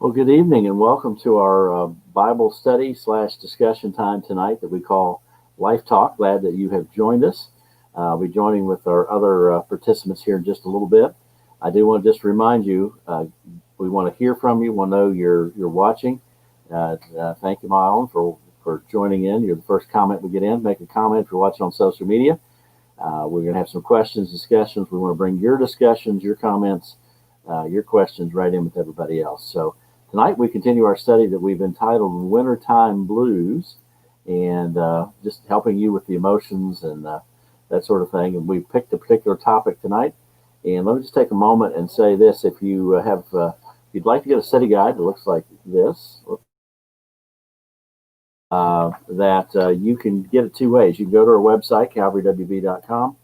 Well, good evening and welcome to our Bible study / discussion time tonight that we call Life Talk. Glad that you have joined us. I'll be joining with our other participants here in just a little bit. I do want to just remind you, we want to hear from you. We'll know you're watching. Thank you, Mylan, for joining in. You're the first comment we get in. Make a comment if you're watching on social media. We're going to have some questions, discussions. We want to bring your discussions, your comments, your questions right in with everybody else. So tonight we continue our study that we've entitled Wintertime Blues, and just helping you with the emotions and that sort of thing. And we picked a particular topic tonight. And let me just take a moment and say this: if you if you'd like to get a study guide that looks like this, you can get it two ways. You can go to our website, calvarywb.com,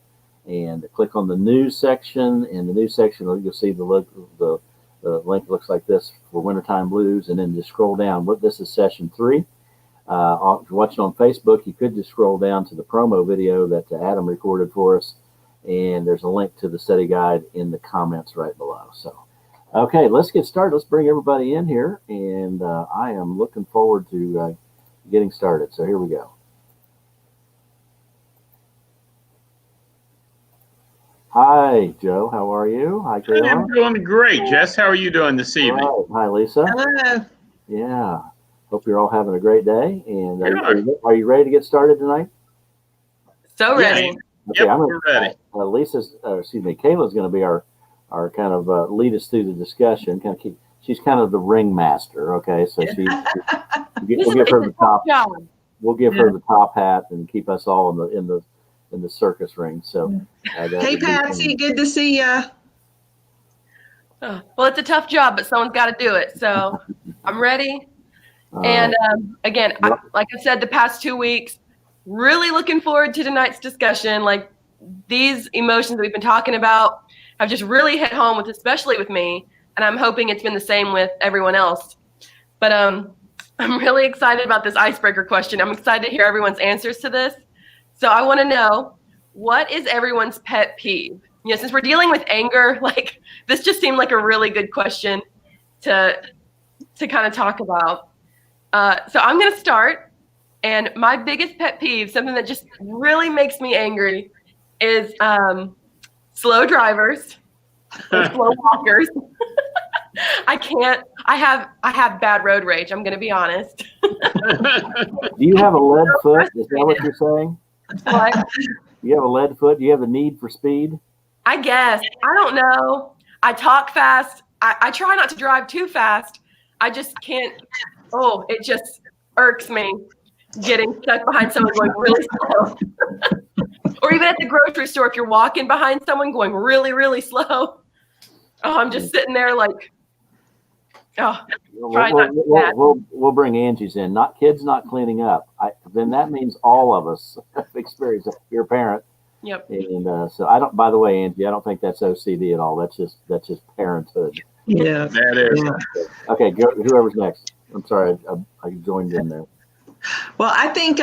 and click on the news section. In the news section, you'll see the link looks like this for Wintertime Blues, and then just scroll down. This is session 3. If you're watching on Facebook, you could just scroll down to the promo video that Adam recorded for us, and there's a link to the study guide in the comments right below. So, okay, let's get started. Let's bring everybody in here, and I am looking forward to getting started. So here we go. Hi, Joe. How are you? Hi, Kayla. I'm doing great, Jess. How are you doing this evening? Right. Hi, Lisa. Hello. Yeah. Hope you're all having a great day. And Yeah. are you ready to get started tonight? So ready. Okay, Yep, we're ready. Kayla's going to be our kind of lead us through the discussion. She's kind of the ringmaster. Okay, so we'll give her the top. We'll give her the top hat and keep us all in the circus ring. So, Hey, Patsy, good to see you. Oh, well, it's a tough job, but someone's got to do it. So I'm ready. And again, like I said, the past 2 weeks, really looking forward to tonight's discussion. Like, these emotions that we've been talking about have just really hit home especially with me. And I'm hoping it's been the same with everyone else. But I'm really excited about this icebreaker question. I'm excited to hear everyone's answers to this. So I want to know, what is everyone's pet peeve? You know, since we're dealing with anger, like, this just seemed like a really good question to kind of talk about. So I'm going to start. And my biggest pet peeve, something that just really makes me angry, is slow drivers or slow walkers. I have bad road rage. I'm going to be honest. Do you have a lead foot? Is that what you're saying? What? You have a lead foot? Do you have a need for speed? I guess. I don't know. I talk fast. I try not to drive too fast. I just can't. Oh, it just irks me getting stuck behind someone going really slow. Or even at the grocery store, if you're walking behind someone going really, really slow. Oh, I'm just sitting there like, oh, we'll bring Angie's in. Kids not cleaning up. Then that means all of us have experienced it. You're a parent. Yep. And so I don't. By the way, Angie, I don't think that's OCD at all. That's just parenthood. Yeah. That is. Okay, whoever's next. I'm sorry, I joined in there. Well, I think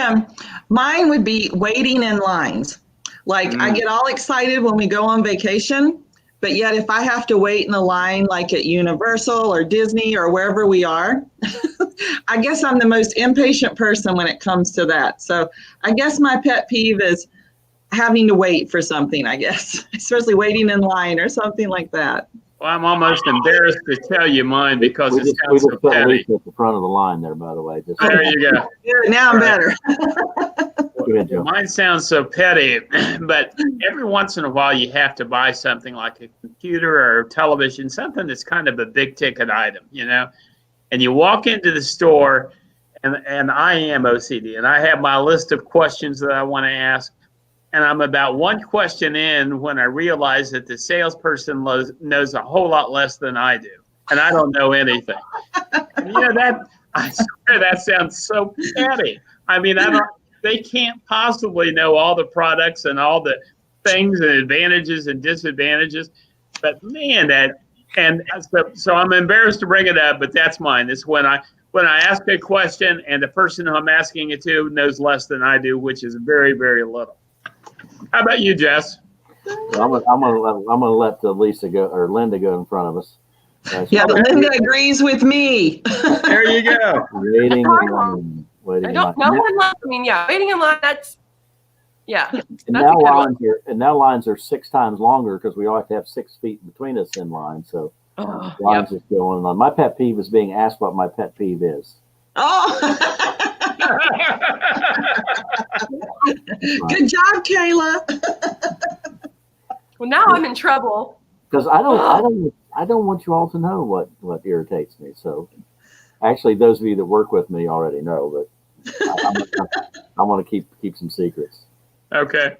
mine would be waiting in lines. Like, I get all excited when we go on vacation, but yet if I have to wait in the line, like at Universal or Disney or wherever we are, I guess I'm the most impatient person when it comes to that. So I guess my pet peeve is having to wait for something, I guess, especially waiting in line or something like that. Well, I'm almost embarrassed to tell you mine because We it just sounds so put petty. Lisa at the front of the line there, by the way. There you go. Now I'm better. Go ahead, Joe. Mine sounds so petty, but every once in a while you have to buy something like a computer or television, something that's kind of a big ticket item, you know? And you walk into the store, and I am OCD, and I have my list of questions that I want to ask. And I'm about one question in when I realize that the salesperson knows a whole lot less than I do, and I don't know anything. And, I swear that sounds so petty. I mean, they can't possibly know all the products and all the things and advantages and disadvantages. But man, so I'm embarrassed to bring it up, but that's mine. It's when I ask a question and the person who I'm asking it to knows less than I do, which is very, very little. How about you, Jess? Well, I'm gonna let Lisa go, or Linda go in front of us. Yeah, Okay. Linda agrees with me. There you go. Waiting in line. Waiting I in don't. line. No one. I mean, yeah, waiting in line. Yeah. And That's a now good one. lines are 6 times longer because we all have to have 6 feet between us in line. So Oh, lines just go on and on. My pet peeve is being asked what my pet peeve is. Oh, good job, Kayla. well, now I'm in trouble. Because I don't want you all to know what irritates me. So actually, those of you that work with me already know, but I want to keep some secrets. Okay.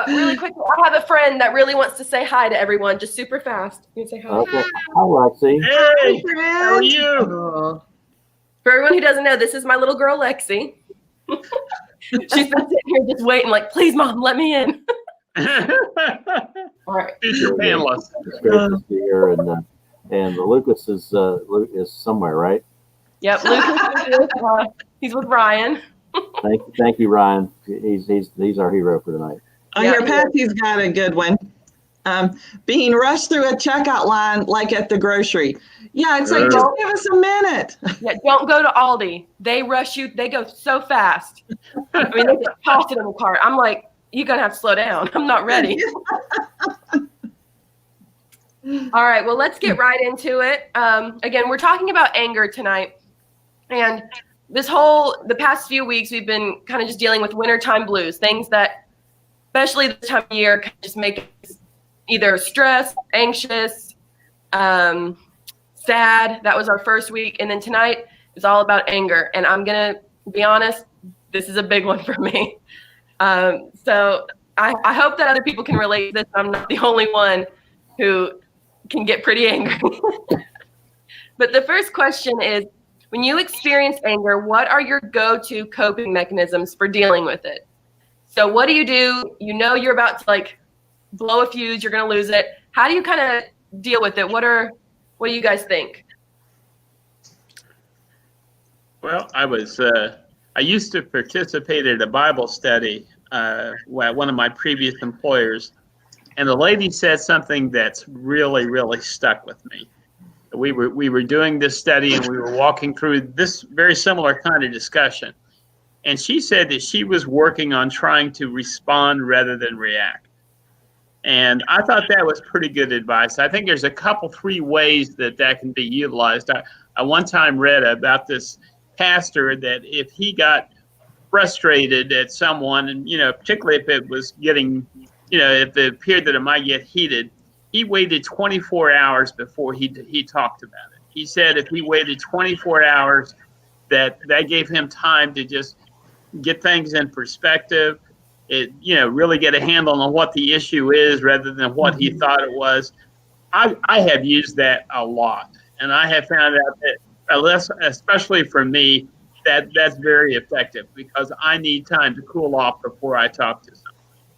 Really quickly, I have a friend that really wants to say hi to everyone, just super fast. You can say hi. Okay. Hi, Lexi. Hey, Friend. how are you? Oh. For everyone who doesn't know, this is my little girl, Lexi. She's been sitting here just waiting, like, please, Mom, let me in. All right. Future panelist. It's great to see her, and Lucas is somewhere, right? Yep, Lucas is with, he's with Ryan. Thank you, Ryan. He's our hero for tonight. I hear Patsy's got a good one. Being rushed through a checkout line like at the grocery. Yeah, it's like, just give us a minute. Yeah, don't go to Aldi. They rush you. They go so fast. I mean, they just toss it in the cart. I'm like, you're going to have to slow down. I'm not ready. All right, well, let's get right into it. Again, we're talking about anger tonight. And the past few weeks, we've been kind of just dealing with wintertime blues, things that, especially this time of year, can just make us either stressed, anxious, sad. That was our first week. And then tonight is all about anger. And I'm going to be honest, this is a big one for me. So I hope that other people can relate to this. I'm not the only one who can get pretty angry. But the first question is, when you experience anger, what are your go-to coping mechanisms for dealing with it? So what do? You know you're about to like blow a fuse, you're going to lose it. How do you kind of deal with it? What do you guys think? Well, I used to participate at a Bible study at one of my previous employers, and the lady said something that's really, really stuck with me. We were doing this study, and we were walking through this very similar kind of discussion. And she said that she was working on trying to respond rather than react. And I thought that was pretty good advice. I think there's three ways that can be utilized. I one time read about this pastor that if he got frustrated at someone, and particularly if it was getting, if it appeared that it might get heated, he waited 24 hours before he talked about it. He said if he waited 24 hours, that gave him time to just get things in perspective, really get a handle on what the issue is rather than what he thought it was. I have used that a lot, and I have found out that, especially for me, that's very effective because I need time to cool off before I talk to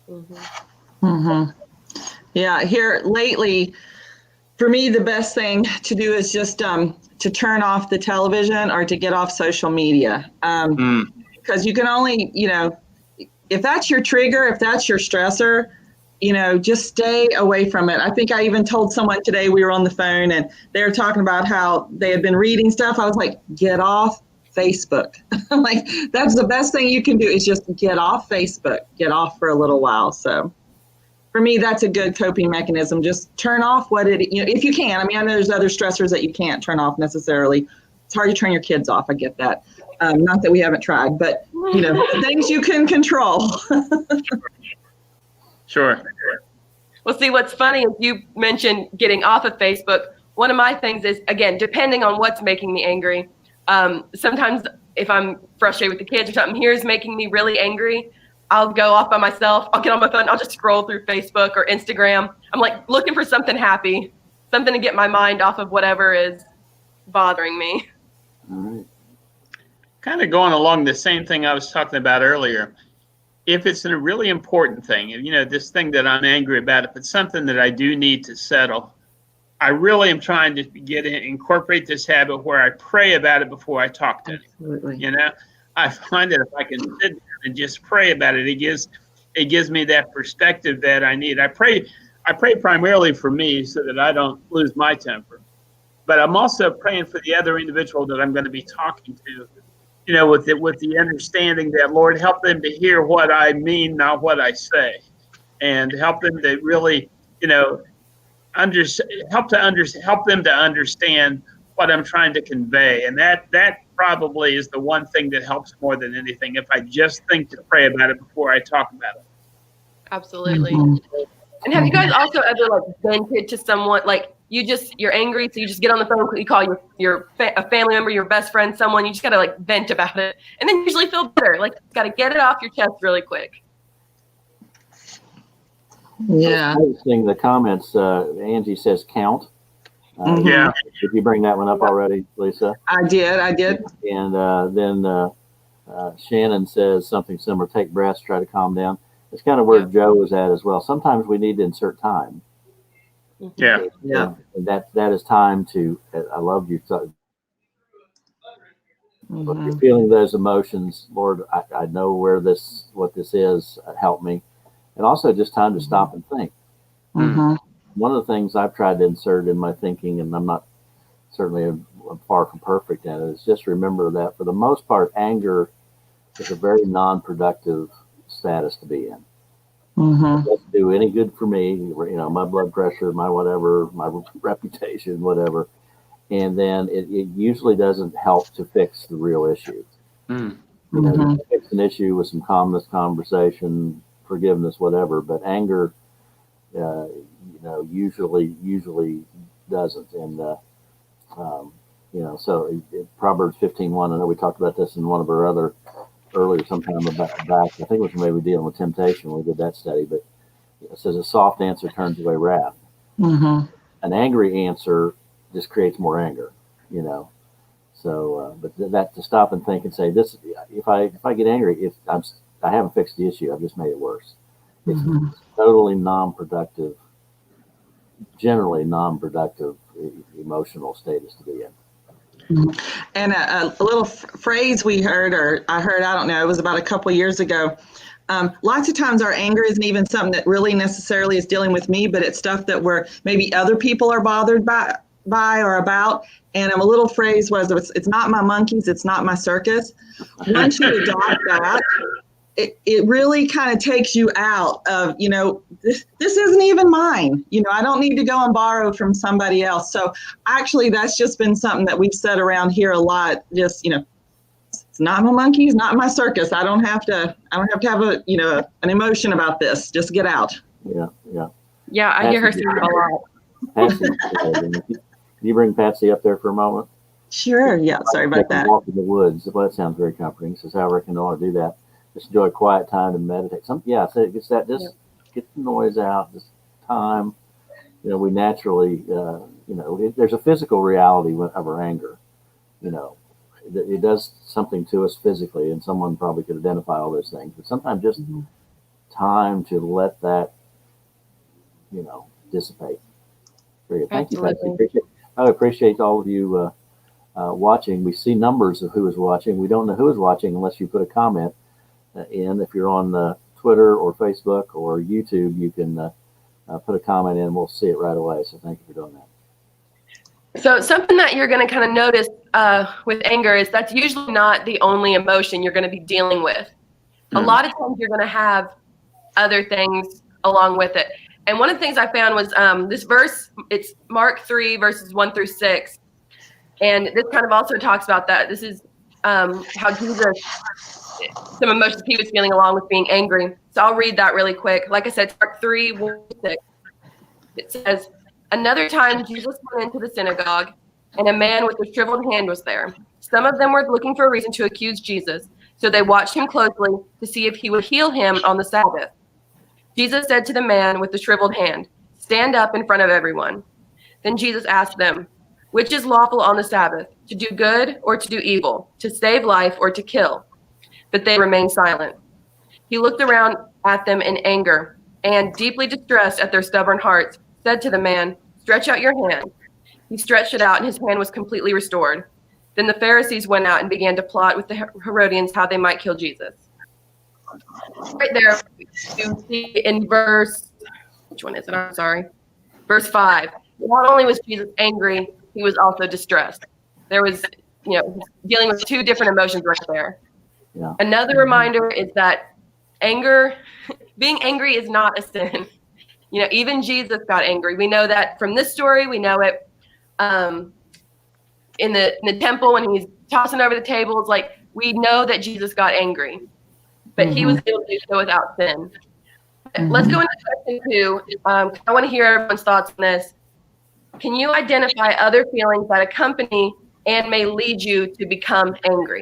someone. Mm-hmm. Mm-hmm. Yeah, here lately, for me, the best thing to do is just to turn off the television or to get off social media. Because you can only, if that's your trigger, if that's your stressor, just stay away from it. I think I even told someone today, we were on the phone and they were talking about how they had been reading stuff. I was like, get off Facebook. Like, that's the best thing you can do is just get off Facebook, get off for a little while. So for me, that's a good coping mechanism. Just turn off if you can. I mean, I know there's other stressors that you can't turn off necessarily. It's hard to turn your kids off. I get that. Not that we haven't tried, but things you can control. Sure. Well, see, what's funny is you mentioned getting off of Facebook. One of my things is, again, depending on what's making me angry. Sometimes if I'm frustrated with the kids or something here is making me really angry, I'll go off by myself. I'll get on my phone. I'll just scroll through Facebook or Instagram. I'm like looking for something happy, something to get my mind off of whatever is bothering me. All right. Kind of going along the same thing I was talking about earlier. If it's a really important thing, this thing that I'm angry about, if it's something that I do need to settle, I really am trying to incorporate this habit where I pray about it before I talk to Absolutely. it. I find that if I can sit down and just pray about it, it gives me that perspective that I need. I pray I pray primarily for me so that I don't lose my temper. But I'm also praying for the other individual that I'm going to be talking to, with the understanding that, Lord, help them to hear what I mean, not what I say, and help them to really, help them to understand what I'm trying to convey. And that probably is the one thing that helps more than anything, if I just think to pray about it before I talk about it. Absolutely. Mhm. And have you guys also ever vented to someone, you're angry, so you just get on the phone, you call a family member, your best friend, someone, you just gotta vent about it, and then you usually feel better. You gotta get it off your chest really quick. Yeah. I was noticing the comments. Angie says count. Mhm. Yeah. Did you bring that one up already, Lisa? I did. And then Shannon says something similar. Take breaths, try to calm down. It's kind of where Yeah. Joe was at as well. Sometimes we need to insert time. Yeah. Yeah. And that is time to. I love you. So, if you're Mhm. feeling those emotions, Lord, I know what this is. Help me. And also just time to stop and think. Mhm. One of the things I've tried to insert in my thinking, and I'm not certainly I'm far from perfect at it, is just remember that for the most part, anger is a very non-productive status to be in. Mhm. It doesn't do any good for me, my blood pressure, my whatever, my reputation, whatever. And then it usually doesn't help to fix the real issue. Mm. You can fix an issue with some calmness, conversation, forgiveness, whatever, but anger, usually doesn't. And, so Proverbs 15:1, I know we talked about this in one of our other earlier sometime back. I think it was maybe dealing with temptation when we did that study, but it says a soft answer turns away wrath. Mhm. An angry answer just creates more anger, So, but that to stop and think and say this, if I get angry, I haven't fixed the issue, I've just made it worse. It's Mhm. totally non-productive, generally non-productive emotional status to be in. And a little phrase we heard, or I heard, I don't know, it was about a couple years ago. Lots of times our anger isn't even something that really necessarily is dealing with me, but it's stuff that maybe other people are bothered by or about. And a little phrase was, it's not my monkeys, it's not my circus. Once you adopt that, it really kind of takes you out of, this isn't even mine. I don't need to go and borrow from somebody else. So actually, that's just been something that we've said around here a lot. Just, it's not my monkeys, not my circus. I don't have to have an emotion about this. Just get out. Yeah. Yeah, I hear her say that a lot. Patsy, can you bring Patsy up there for a moment? Sure. Yeah. Sorry about that. Walk in the woods. Well, that sounds very comforting. Says, however, I can want to do that. Just enjoy a quiet time to meditate. So it's that. Just get the noise out. Just time. We naturally, there's a physical reality of our anger. It does something to us physically, and someone probably could identify all those things. But sometimes just time to let that, dissipate. Very good. Thank you, Patsy. I appreciate all of you watching. We see numbers of who is watching. We don't know who is watching unless you put a comment in. If you're on Twitter or Facebook or YouTube, you can put a comment in. We'll see it right away. So thank you for doing that. So something that you're going to kind of notice with anger is that's usually not the only emotion you're going to be dealing with. A lot of times you're going to have other things along with it. And one of the things I found was this verse, it's Mark 3, verses 1 through 6. And this kind of also talks about that. This is how Jesus, some emotions he was feeling along with being angry. So I'll read that really quick. Like I said, it's Mark 3, 1 through 6. It says, another time Jesus went into the synagogue, and a man with a shriveled hand was there. Some of them were looking for a reason to accuse Jesus, so they watched him closely to see if he would heal him on the Sabbath. Jesus said to the man with the shriveled hand, stand up in front of everyone. Then Jesus asked them, which is lawful on the Sabbath, to do good or to do evil, to save life or to kill? But they remained silent. He looked around at them in anger and, deeply distressed at their stubborn hearts, said to the man, stretch out your hand. He stretched it out, and his hand was completely restored. Then the Pharisees went out and began to plot with the Herodians how they might kill Jesus. Right there, you see in verse which one is it? I'm sorry. Verse 5. Not only was Jesus angry, he was also distressed. There was, dealing with two different emotions right there. Yeah. Another reminder is that being angry is not a sin. Even Jesus got angry. We know that from this story. We know it in the temple when he's tossing over the tables. Like, we know that Jesus got angry, but he was able to do so without sin. Let's go into question 2. I want to hear everyone's thoughts on this. Can you identify other feelings that accompany and may lead you to become angry?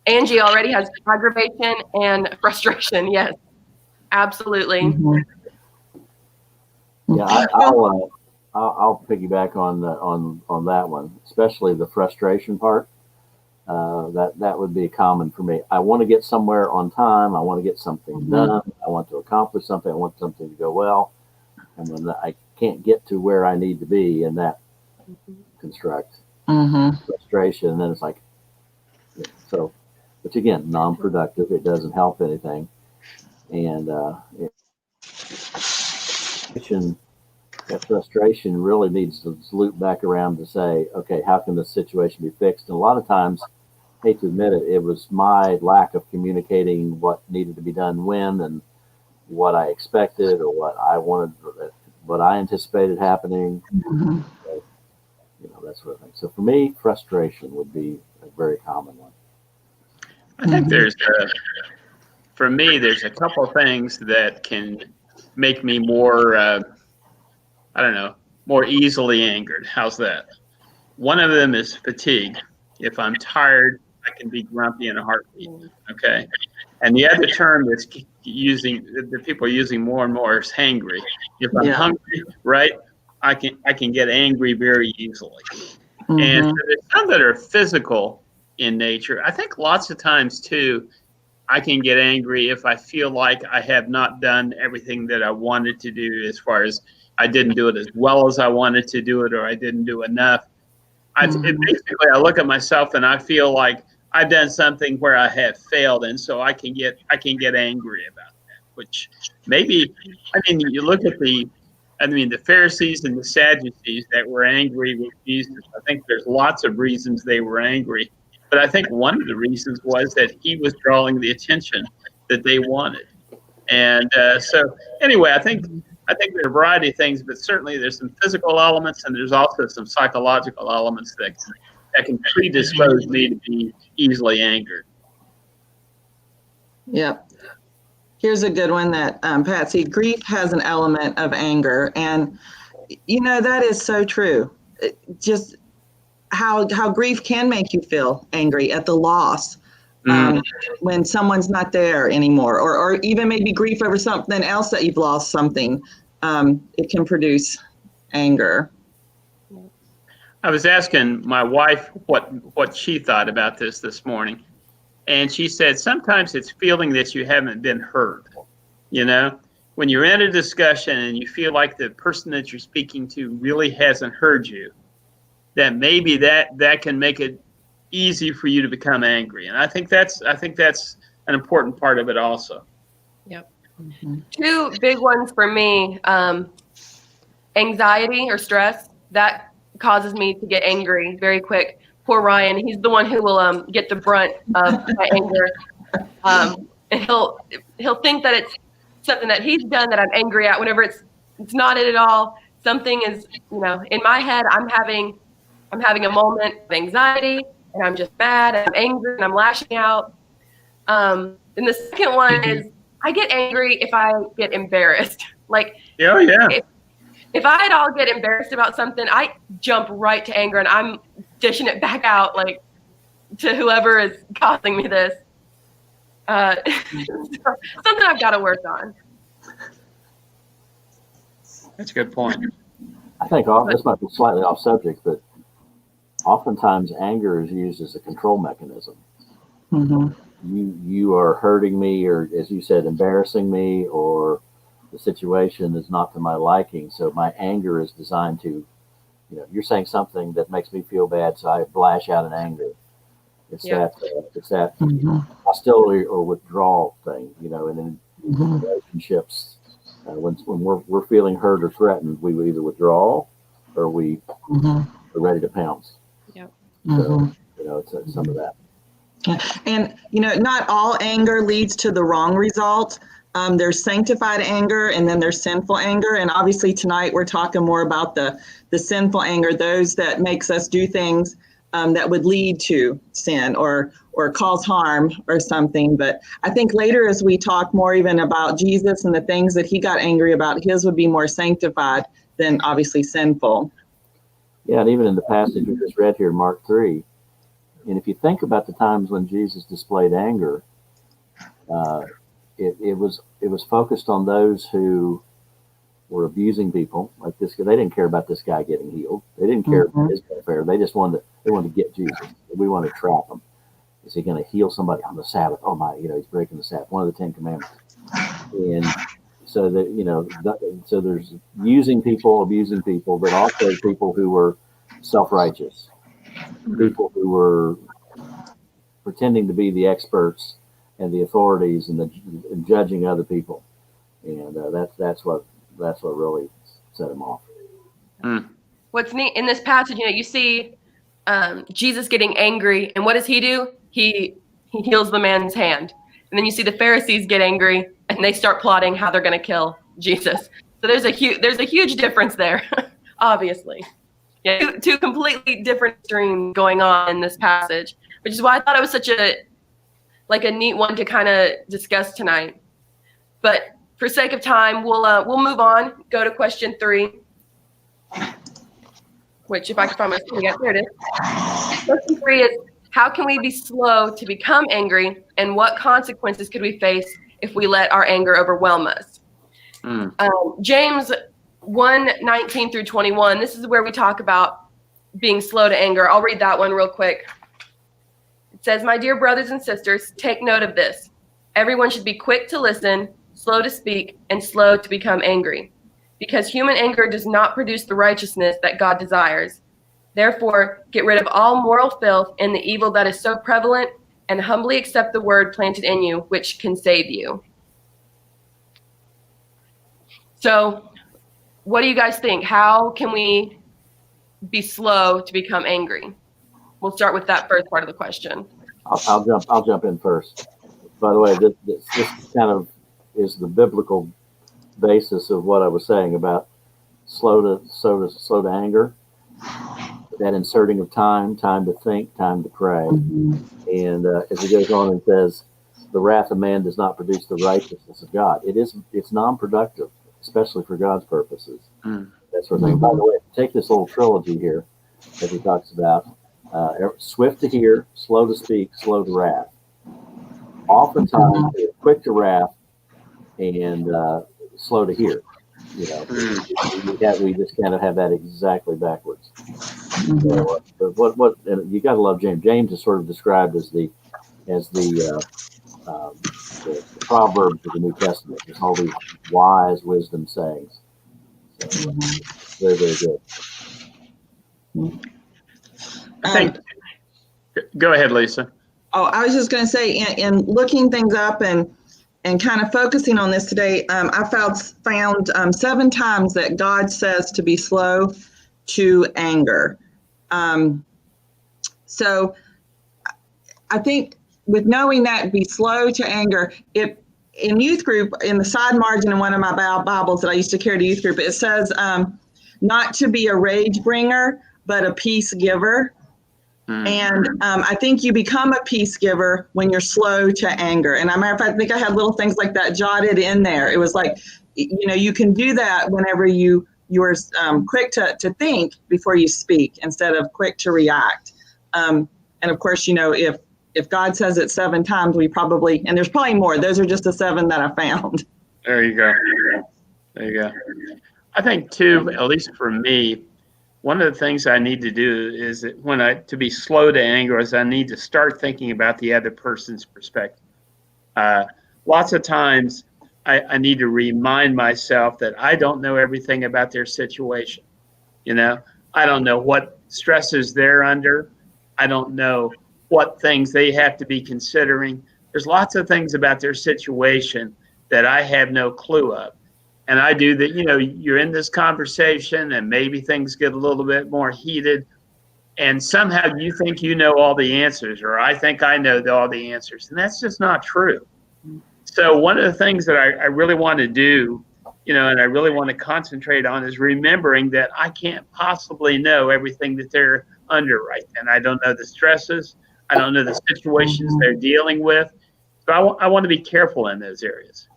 Angie already has aggravation and frustration. Yes, absolutely. Yeah, I'll piggyback on that one, especially the frustration part. That would be common for me. I want to get somewhere on time. I want to get something done. I want to accomplish something. I want something to go well. And when I can't get to where I need to be, and that construct frustration, and then it's like, so, which again, non-productive. It doesn't help anything. And that frustration really needs to loop back around to say, okay, how can this situation be fixed? And a lot of times, hate to admit it, it was my lack of communicating what needed to be done when, and what I expected, or what I wanted, what I anticipated happening. So, that sort of thing. So for me, frustration would be a very common one. I think for me, there's a couple of things that can make me more, more easily angered. How's that? One of them is fatigue. If I'm tired, I can be grumpy in a heartbeat. Okay. And the other term that people are using more and more is hangry. If I'm hungry, right, I can get angry very easily. And so there's some that are physical in nature. I think lots of times too, I can get angry if I feel like I have not done everything that I wanted to do, as far as I didn't do it as well as I wanted to do it, or I didn't do enough. Basically, I look at myself and I feel like I've done something where I have failed, and so I can get angry about that. Which maybe, you look at the Pharisees and the Sadducees that were angry with Jesus. I think there's lots of reasons they were angry, but I think one of the reasons was that he was drawing the attention that they wanted. And so anyway, I think there are a variety of things, but certainly there's some physical elements, and there's also some psychological elements that can predispose me to be easily angered. Yep. Here's a good one that Patsy, grief has an element of anger. And, that is so true. Just how grief can make you feel angry at the loss when someone's not there anymore, or even maybe grief over something else that you've lost something. It can produce anger. I was asking my wife what she thought about this morning, and she said sometimes it's feeling that you haven't been heard. When you're in a discussion and you feel like the person that you're speaking to really hasn't heard you, that maybe that can make it easy for you to become angry. And I think that's an important part of it also. Yep. Two big ones for me: anxiety or stress that causes me to get angry very quick. Poor Ryan, he's the one who will get the brunt of my anger, and he'll think that it's something that he's done that I'm angry at. Whenever it's not it at all. Something is, in my head, I'm having a moment of anxiety, and I'm just mad, and I'm angry, and I'm lashing out. And the second one is I get angry if I get embarrassed. Like, if I at all get embarrassed about something, I jump right to anger, and I'm dishing it back out, like, to whoever is causing me this. Something I've got to work on. That's a good point. I think this might be slightly off subject, but oftentimes anger is used as a control mechanism. You are hurting me, or as you said, embarrassing me, or the situation is not to my liking. So my anger is designed to, you're saying something that makes me feel bad, so I lash out in anger. It's that hostility or withdrawal thing, and in relationships, When we're feeling hurt or threatened, we either withdraw or we are ready to pounce. Yep. So, it's some of that. And, not all anger leads to the wrong result. There's sanctified anger and then there's sinful anger. And obviously tonight we're talking more about the sinful anger, those that makes us do things that would lead to sin or cause harm or something. But I think later as we talk more even about Jesus and the things that he got angry about, his would be more sanctified than obviously sinful. Yeah, and even in the passage we just read here, Mark 3, and if you think about the times when Jesus displayed anger, it was focused on those who were abusing people like this guy. They didn't care about this guy getting healed. They didn't care about his welfare. They just wanted to get Jesus. We want to trap him. Is he going to heal somebody on the Sabbath? Oh my, he's breaking the Sabbath, one of the 10 Commandments. And so that, so there's using people, abusing people, but also people who were self-righteous, people who were pretending to be the experts and the authorities and judging other people. And that's what really set him off. What's neat in this passage, you see Jesus getting angry, and what does he do? He heals the man's hand. And then you see the Pharisees get angry, and they start plotting how they're going to kill Jesus. So there's a huge difference there, obviously. Yeah, two completely different streams going on in this passage, which is why I thought it was such a neat one to kind of discuss tonight. But for sake of time, we'll move on. Go to question 3, which if I can find my screen, there it is. Question 3 is, how can we be slow to become angry, and what consequences could we face if we let our anger overwhelm us? James 1:19 through 21. This is where we talk about being slow to anger. I'll read that one real quick. It says, "My dear brothers and sisters, take note of this. Everyone should be quick to listen, slow to speak, and slow to become angry, because human anger does not produce the righteousness that God desires. Therefore, get rid of all moral filth and the evil that is so prevalent, and humbly accept the word planted in you, which can save you." So, what do you guys think? How can we be slow to become angry? We'll start with that first part of the question. I'll jump in first. By the way, this kind of is the biblical basis of what I was saying about slow to anger. That inserting of time to think, time to pray. And as it goes on and says, the wrath of man does not produce the righteousness of God. It's non-productive, especially for God's purposes. That sort of thing. By the way, take this little trilogy here that he talks about. Swift to hear, slow to speak, slow to wrath. Oftentimes, quick to wrath and slow to hear. We just kind of have that exactly backwards. So, what and you got to love James. James is sort of described as the Proverbs of the New Testament. There's all these wise wisdom sayings. So, very, very good. Go ahead, Lisa. Oh, I was just going to say, in looking things up and kind of focusing on this today, I found 7 times that God says to be slow to anger. So I think with knowing that, be slow to anger, in youth group, in the side margin in one of my Bibles that I used to carry to youth group, it says not to be a rage bringer, but a peace giver. And I think you become a peace giver when you're slow to anger. And I think I had little things like that jotted in there. It was like, you can do that whenever you're quick to think before you speak instead of quick to react. And of course, if God says it 7 times, and there's probably more. Those are just the 7 that I found. There you go. I think too, at least for me, one of the things I need to do is that to be slow to anger is I need to start thinking about the other person's perspective. Lots of times I need to remind myself that I don't know everything about their situation. I don't know what stresses they're under. I don't know what things they have to be considering. There's lots of things about their situation that I have no clue of. And I do that, you're in this conversation and maybe things get a little bit more heated. And somehow you think you know all the answers, or I think I know all the answers. And that's just not true. So one of the things that I really want to do, and I really want to concentrate on is remembering that I can't possibly know everything that they're under right then. I don't know the stresses. I don't know the situations they're dealing with. So I want to be careful in those areas.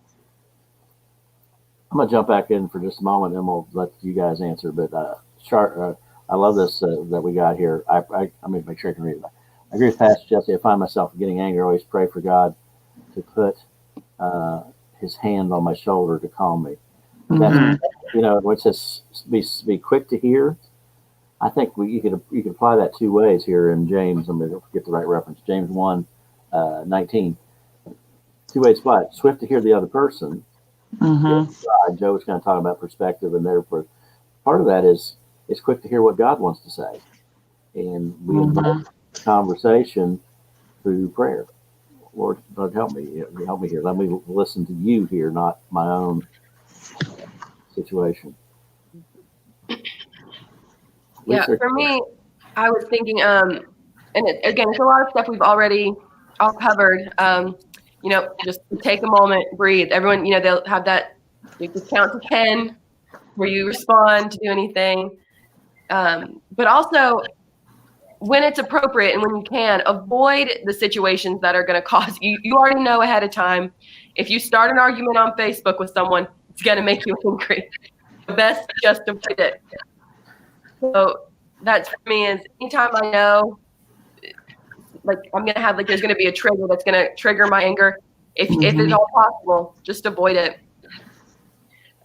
I'm going to jump back in for just a moment and we'll let you guys answer. But I love this that we got here. I'm going to make sure I can read it. I agree with Pastor Jesse. I find myself getting angry. I always pray for God to put his hand on my shoulder to calm me. That's, when it says be quick to hear, I think you could apply that two ways here in James. I'm going to get the right reference. James 1:19. Two ways to apply it. Swift to hear the other person. Joe was kind of talking about perspective, and therefore part of that is quick to hear what God wants to say, and we invite conversation through prayer. Lord, help me here. Let me listen to you here, not my own situation. Yeah, for me, I was thinking, and again, it's a lot of stuff we've already all covered. Just take a moment, breathe. Everyone, they'll have that, you just count to 10 where you respond to do anything. But also, when it's appropriate and when you can, avoid the situations that are going to cause you already know ahead of time. If you start an argument on Facebook with someone, it's going to make you angry. The best just avoid it. So that's for me is anytime I know, like I'm going to have, like, there's going to be a trigger that's going to trigger my anger. If it's all possible, just avoid it.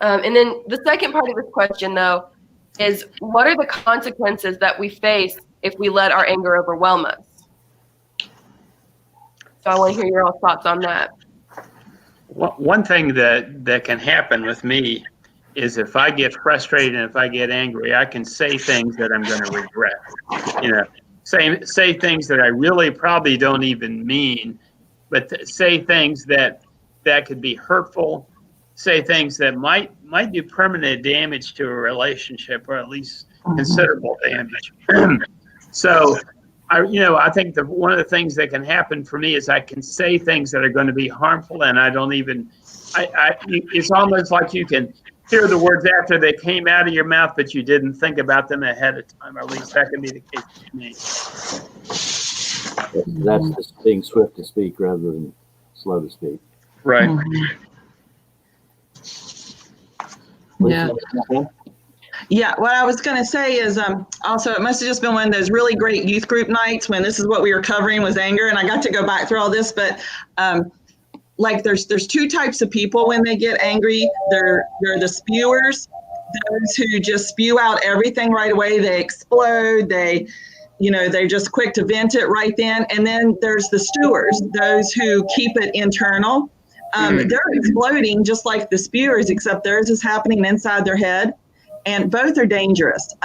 And then the second part of this question, though, is what are the consequences that we face if we let our anger overwhelm us? So I want to hear your all thoughts on that. One thing that can happen with me is if I get frustrated and if I get angry, I can say things that I'm going to regret. Say things that I really probably don't even mean, but say things that could be hurtful. Say things that might do permanent damage to a relationship, or at least considerable damage. So, I think one of the things that can happen for me is I can say things that are going to be harmful, and I don't even. It's almost like you can hear the words after they came out of your mouth, but you didn't think about them ahead of time. Or at least that can be the case for me. That's just being swift to speak rather than slow to speak. Right. Yeah, what I was going to say is also it must have just been one of those really great youth group nights when this is what we were covering was anger, and I got to go back through all this. But like there's two types of people when they get angry. They're the spewers, those who just spew out everything right away. They explode. They're just quick to vent it right then. And then there's the stewers, those who keep it internal. They're exploding just like the spewers, except theirs is happening inside their head. And both are dangerous.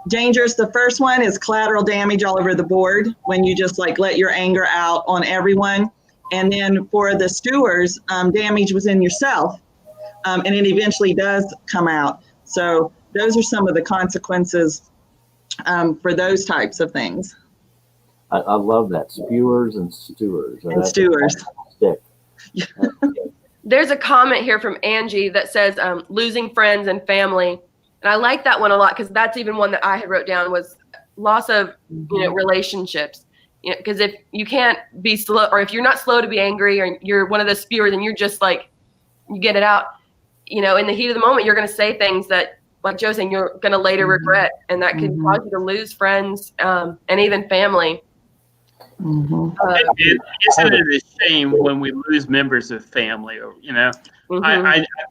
Dangerous, the first one is collateral damage all over the board when you just let your anger out on everyone. And then for the stewers, damage within yourself. And it eventually does come out. So those are some of the consequences for those types of things. I love that. Spewers and stewers. And stewers. Stick. There's a comment here from Angie that says losing friends and family. And I like that one a lot because that's even one that I had wrote down was loss of relationships. Because if you can't be slow, or if you're not slow to be angry, or you're one of the spewers and you're just you get it out, in the heat of the moment, you're going to say things that, like Joe saying, you're going to later regret, and that could cause you to lose friends and even family. Isn't it a shame when we lose members of family?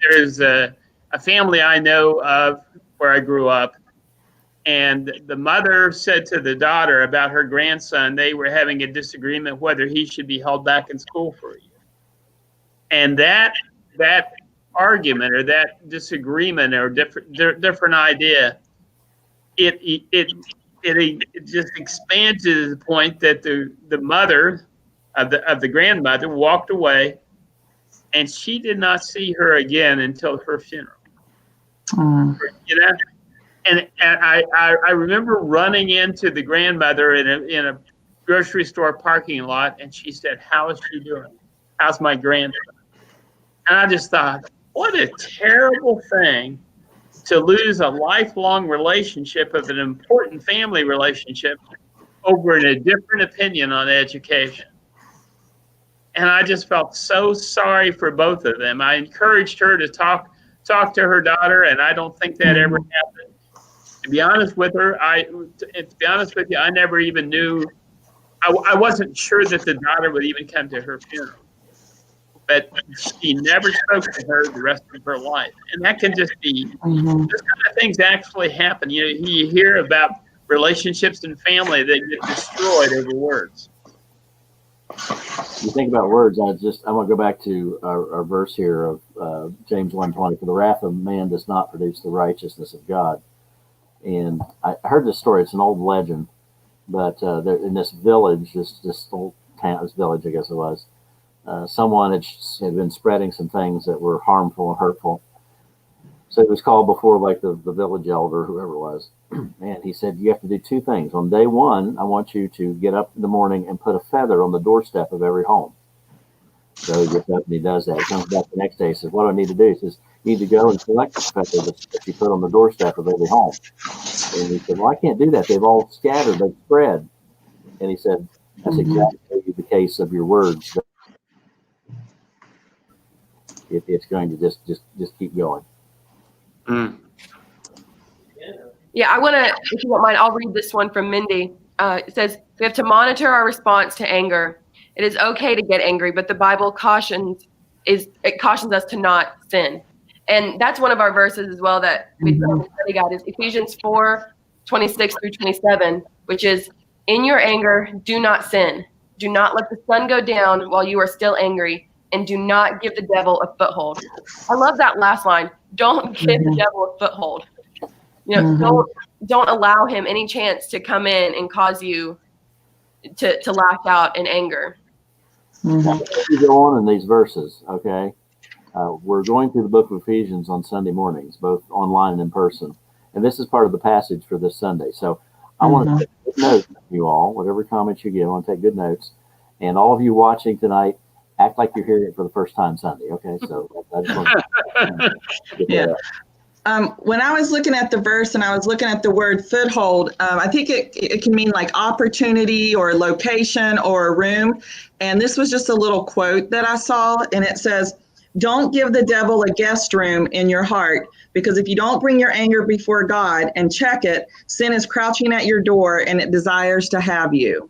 There's a family I know of where I grew up, and the mother said to the daughter about her grandson, they were having a disagreement whether he should be held back in school for a year. And that argument or that disagreement or different idea, it just expanded to the point that the mother of the grandmother walked away and she did not see her again until her funeral. Mm. You know, and I remember running into the grandmother in a grocery store parking lot, and she said, "How is she doing? How's my grandson?" And I just thought, what a terrible thing to lose a lifelong relationship of an important family relationship over a different opinion on education. And I just felt so sorry for both of them. I encouraged her to talk to her daughter, and I don't think that ever happened. To be honest with her, to be honest with you, I never even knew. I wasn't sure that the daughter would even come to her funeral. But she never spoke to her the rest of her life. And that can just be, this kind of things actually happen. You know, you hear about relationships and family that get destroyed over words. You think about words, I want to go back to our verse here of James 1:20, for the wrath of man does not produce the righteousness of God. And I heard this story, it's an old legend, but in this village, this old town, this village, I guess it was, someone had been spreading some things that were harmful and hurtful. So he was called before like the village elder, whoever it was. And he said, you have to do two things. On day one, I want you to get up in the morning and put a feather on the doorstep of every home. So he gets up and he does that. He comes back the next day. He says, what do I need to do? He says, you need to go and collect the feather that you put on the doorstep of every home. And he said, well, I can't do that. They've all scattered. They've spread. And he said, that's exactly the case of your words. It's going to just keep going. Mm. Yeah, I want to, if you don't mind, I'll read this one from Mindy. It says, we have to monitor our response to anger. It is okay to get angry, but the Bible cautions us to not sin. And that's one of our verses as well that we study guide is Ephesians 4:26-27, which is, in your anger, do not sin. Do not let the sun go down while you are still angry, and do not give the devil a foothold. I love that last line. Don't give the devil a foothold. You know, don't allow him any chance to come in and cause you to lash out in anger. Now, you go on in these verses, okay? We're going through the book of Ephesians on Sunday mornings, both online and in person. And this is part of the passage for this Sunday. So I want to take good notes, you all, whatever comments you give, I want to take good notes. And all of you watching tonight, act like you're hearing it for the first time Sunday, okay? So I just want to get that up. When I was looking at the verse and I was looking at the word foothold, I think it can mean like opportunity or location or a room. And this was just a little quote that I saw, and it says, don't give the devil a guest room in your heart, because if you don't bring your anger before God and check it, sin is crouching at your door and it desires to have you.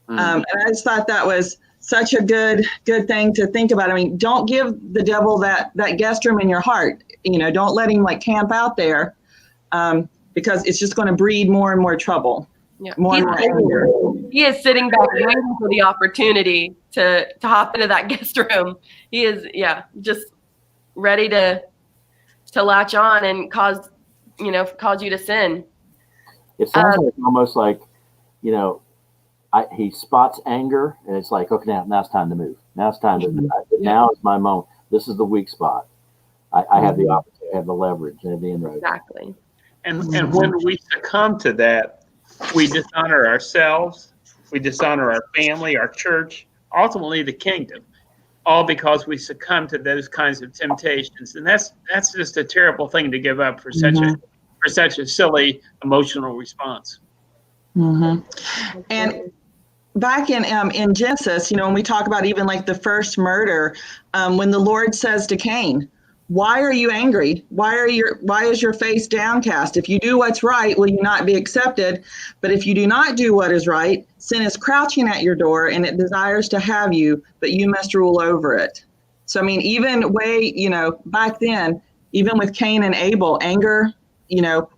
And I just thought that was such a good thing to think about. I mean, don't give the devil that guest room in your heart. You know, don't let him like camp out there, because it's just going to breed more and more trouble. Yeah. More and more anger. He is sitting back waiting for the opportunity to hop into that guest room. He is, just ready to latch on and cause you to sin. It sounds like almost like, he spots anger and it's like, okay, now it's time to move. Now it's time to, now is my moment. This is the weak spot. I have the opportunity, I have the leverage, I have the inroad. Exactly. And when we succumb to that, we dishonor ourselves, we dishonor our family, our church, ultimately the kingdom, all because we succumb to those kinds of temptations. And that's just a terrible thing to give up for such a silly emotional response. And back in Genesis, when we talk about even like the first murder, when the Lord says to Cain, why are you angry? Why is your face downcast? If you do what's right, will you not be accepted? But if you do not do what is right, sin is crouching at your door and it desires to have you, but you must rule over it. So, I mean, even back then, even with Cain and Abel, anger,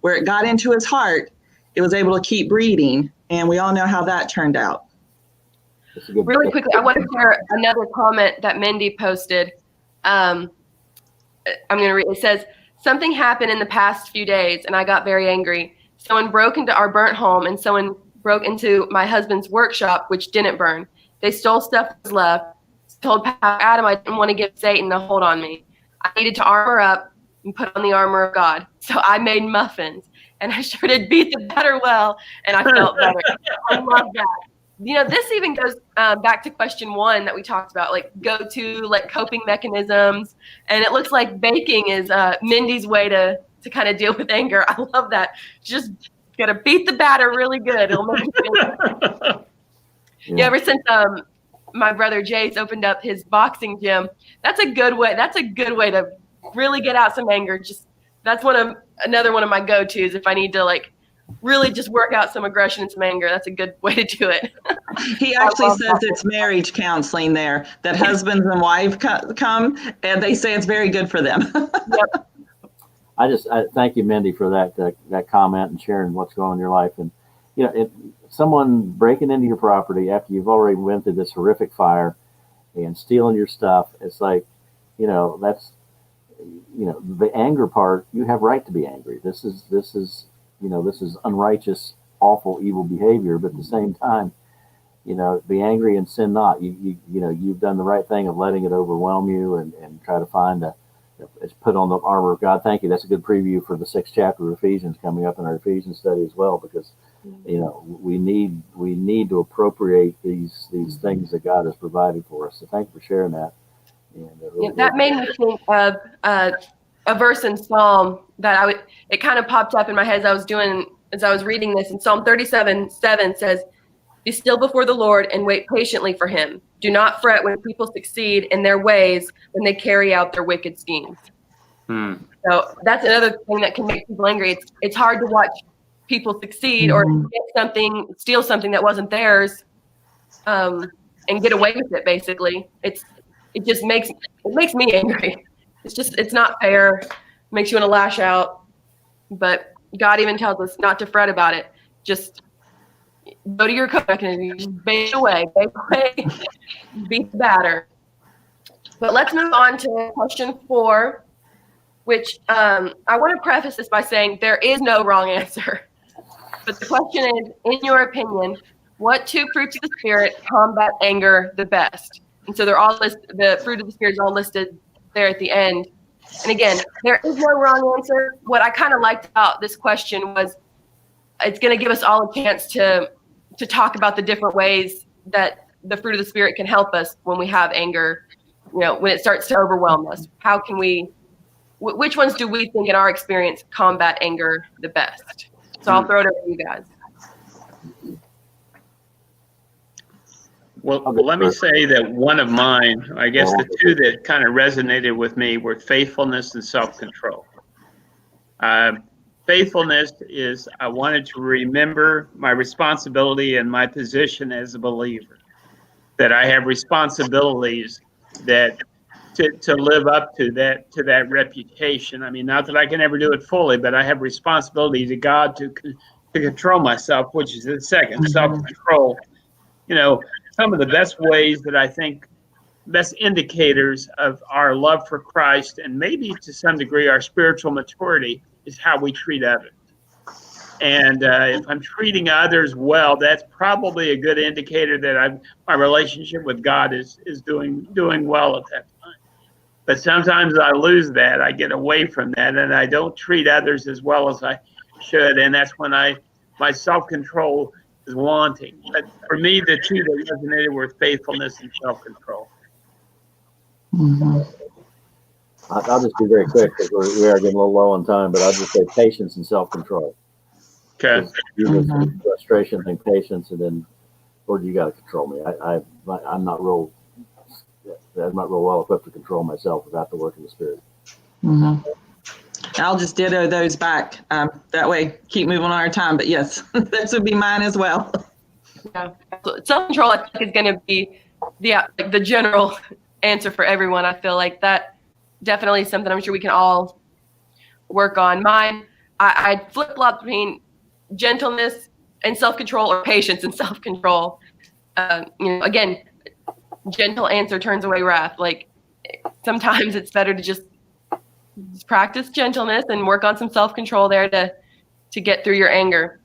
where it got into his heart, it was able to keep breeding. And we all know how that turned out. Really quickly, I want to share another comment that Mindy posted. I'm going to read. It says, something happened in the past few days and I got very angry. Someone broke into our burnt home and someone broke into my husband's workshop, which didn't burn. They stole stuff that was left. told Pastor Adam I didn't want to give Satan a hold on me. I needed to armor up and put on the armor of God. So I made muffins, and I sure did beat the batter well, and I felt better. I love that. This even goes back to question 1 that we talked about, like coping mechanisms. And it looks like baking is Mindy's way to kind of deal with anger. I love that. Just got to beat the batter really good. It'll make you feel better. Yeah, ever since my brother Jace opened up his boxing gym, that's a good way. That's a good way to really get out some anger. That's another one of my go-tos if I need to really just work out some aggression and some anger. That's a good way to do it. He actually says it's marriage counseling there, that husbands and wives come, and they say it's very good for them. Yep. I thank you, Mindy, for that comment and sharing what's going on in your life. And someone breaking into your property after you've already went through this horrific fire and stealing your stuff, it's like, that's, the anger part. You have right to be angry. This is unrighteous, awful, evil behavior. But at the same time, be angry and sin not. You've done the right thing of letting it overwhelm you and try to find it's put on the armor of God. Thank you. That's a good preview for the 6th chapter of Ephesians coming up in our Ephesians study as well, because we need to appropriate these things that God has provided for us. So thank you for sharing that. And that made me think of a verse in Psalm that it kind of popped up in my head as I was reading this. And Psalm 37:7 says, "Be still before the Lord and wait patiently for him. Do not fret when people succeed in their ways, when they carry out their wicked schemes." So that's another thing that can make people angry. It's hard to watch people succeed or steal something that wasn't theirs, and get away with it. Basically, it makes me angry. It's not fair. It makes you want to lash out. But God even tells us not to fret about it. Just go to your coping mechanism. Just bake away, beat the batter. But let's move on to question 4, which I want to preface this by saying there is no wrong answer. But the question is, in your opinion, what 2 fruits of the Spirit combat anger the best? And so they're all listed. The fruit of the Spirit is all listed there at the end. And again, there is no wrong answer. What I kind of liked about this question was it's going to give us all a chance to talk about the different ways that the fruit of the Spirit can help us when we have anger, when it starts to overwhelm us. How can which ones do we think in our experience combat anger the best? So I'll throw it over to you guys. Well, let me say that one of mine, I guess the 2 that kind of resonated with me were faithfulness and self-control. Faithfulness is I wanted to remember my responsibility and my position as a believer, that I have responsibilities that to live up to that reputation. I mean, not that I can ever do it fully, but I have responsibility to God to control myself, which is the second, self-control. Some of the best ways that I think, best indicators of our love for Christ and maybe to some degree our spiritual maturity is how we treat others. And if I'm treating others well, that's probably a good indicator that my relationship with God is doing well at that time. But sometimes I lose that. I get away from that, and I don't treat others as well as I should. And that's when my self-control is wanting. But for me, the 2 that resonated were faithfulness and self-control. Mm-hmm. I'll just be very quick because we are getting a little low on time, but I'll just say patience and self-control. Okay. Frustration and patience, and then, Lord, you got to control me. I'm not real well equipped to control myself without the work of the Spirit. Mm-hmm. I'll just ditto those back. That way, keep moving on our time. But yes, this would be mine as well. Yeah, self-control I think is going to be the general answer for everyone. I feel like that definitely is something I'm sure we can all work on. Mine, I flip-flop between gentleness and self-control or patience and self-control. Again, gentle answer turns away wrath. Like sometimes it's better to just practice gentleness and work on some self-control there to get through your anger.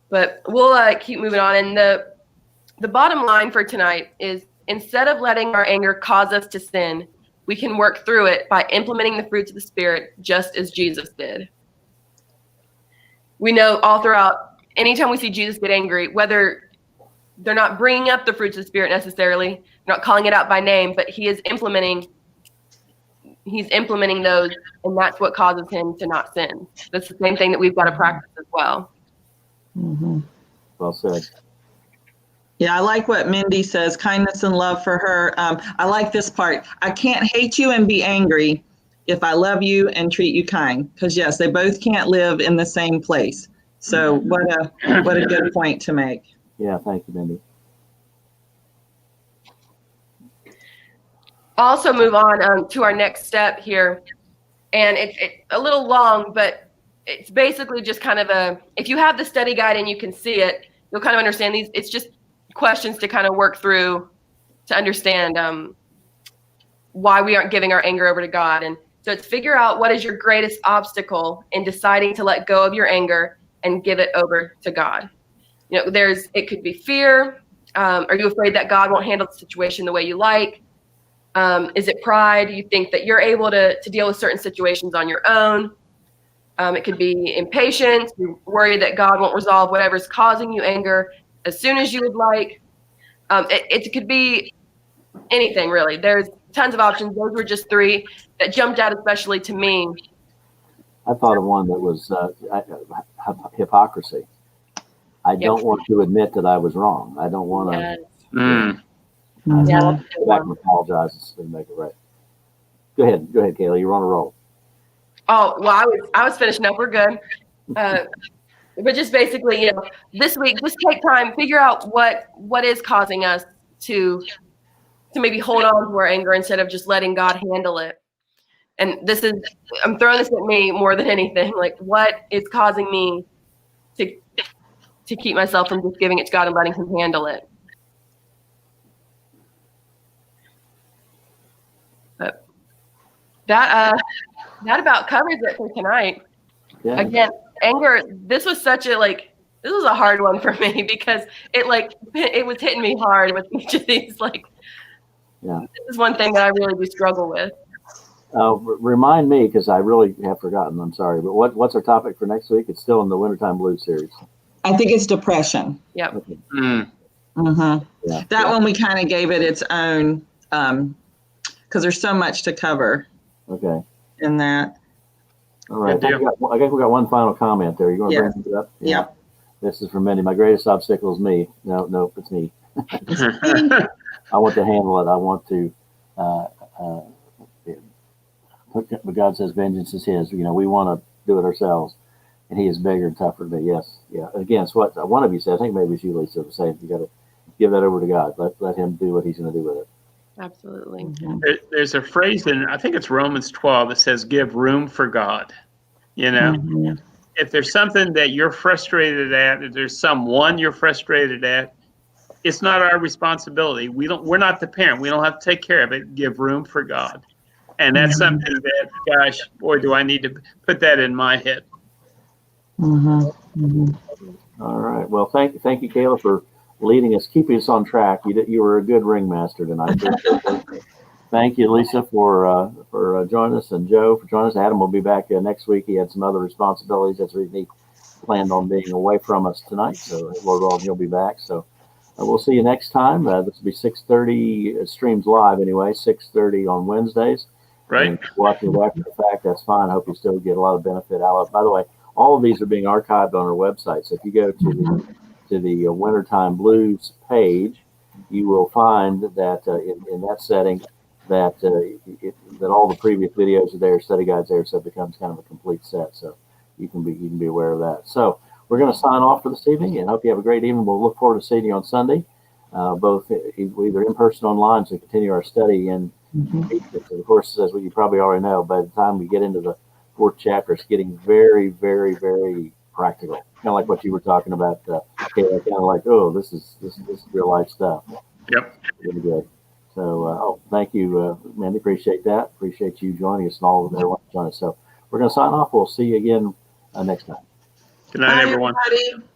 But we'll keep moving on. And the bottom line for tonight is instead of letting our anger cause us to sin, we can work through it by implementing the fruits of the Spirit, just as Jesus did. We know all throughout, anytime we see Jesus get angry, whether they're not bringing up the fruits of the Spirit necessarily, they're not calling it out by name, but he's implementing those, and that's what causes him to not sin. That's the same thing that we've got to practice as well. Mm-hmm. Well said. Yeah, I like what Mindy says, kindness and love for her. I like this part. I can't hate you and be angry if I love you and treat you kind. Because yes, they both can't live in the same place. So what a good point to make. Yeah, thank you, Mindy. Also move on to our next step here. And it's a little long, but it's basically just kind of if you have the study guide and you can see it, you'll kind of understand these. It's just questions to kind of work through to understand why we aren't giving our anger over to God. And so it's figure out what is your greatest obstacle in deciding to let go of your anger and give it over to God. You know, it could be fear. Are you afraid that God won't handle the situation the way you like? Is it pride? You think that you're able to deal with certain situations on your own? It could be impatience. You worry that God won't resolve whatever's causing you anger as soon as you would like. It could be anything, really. There's tons of options. Those were just 3 that jumped out, especially to me. I thought of one that was hypocrisy. I don't want to admit that I was wrong. I don't want to Yeah, go back and apologize and make it right. Go ahead, Kayla. You're on a roll. Oh, well, I was finishing up. We're good. But just basically, this week, just take time, figure out what is causing us to maybe hold on to our anger instead of just letting God handle it. And I'm throwing this at me more than anything. Like, what is causing me to keep myself from just giving it to God and letting him handle it? But that about covers it for tonight. Yeah. Again, anger, this was a hard one for me because it was hitting me hard with each of these. This is one thing that I really do struggle with. Remind me, because I really have forgotten. I'm sorry, but what's our topic for next week? It's still in the Wintertime Blues series. I think it's depression. Yep. Okay. Mm-hmm. Yeah. That one we kind of gave it its own because there's so much to cover. Okay. In that. All right. Good deal. I guess we got one final comment there. You want to bring it up? Yeah. This is from Mindy. My greatest obstacle is me. No, it's me. I want to handle it. I want to. But God says, "Vengeance is His." We want to do it ourselves, and He is bigger and tougher. But yes, yeah. Again, it's what one of you said. I think maybe it's you, Lisa, was saying you got to give that over to God. Let Him do what He's going to do with it. Absolutely. Mm-hmm. There's a phrase in, I think it's Romans 12, that says, "Give room for God." Mm-hmm. If there's something that you're frustrated at, if there's someone you're frustrated at, it's not our responsibility. We're not the parent. We don't have to take care of it. Give room for God. And that's something that, gosh, boy, do I need to put that in my head. Mm-hmm. Mm-hmm. All right. Well, thank you, Kayla, for leading us, keeping us on track. You were a good ringmaster tonight. Thank you, Lisa, for joining us, and Joe for joining us. Adam will be back next week. He had some other responsibilities. That's the reason he planned on being away from us tonight. So, Lord willing, he'll be back. So, we'll see you next time. This will be 6:30. It streams live anyway. 6:30 on Wednesdays. Right. And watching after the fact, that's fine. I hope you still get a lot of benefit out of it. By the way, all of these are being archived on our website. So if you go to the Wintertime Blues page, you will find that in that setting that all the previous videos are there, study guides there, so it becomes kind of a complete set. So you can be aware of that. So we're going to sign off for this evening, and hope you have a great evening. We'll look forward to seeing you on Sunday, both either in person or online, to continue our study in. Of course, as you probably already know, by the time we get into the 4th chapter, it's getting very, very, very practical. Kind of like what you were talking about, Kayla, kind of like, oh, this is real life stuff. Yep. Really good. So, thank you, Mandy. Appreciate that. Appreciate you joining us and all of everyone joining us. So, we're going to sign off. We'll see you again next time. Good night, Bye, everyone. everybody.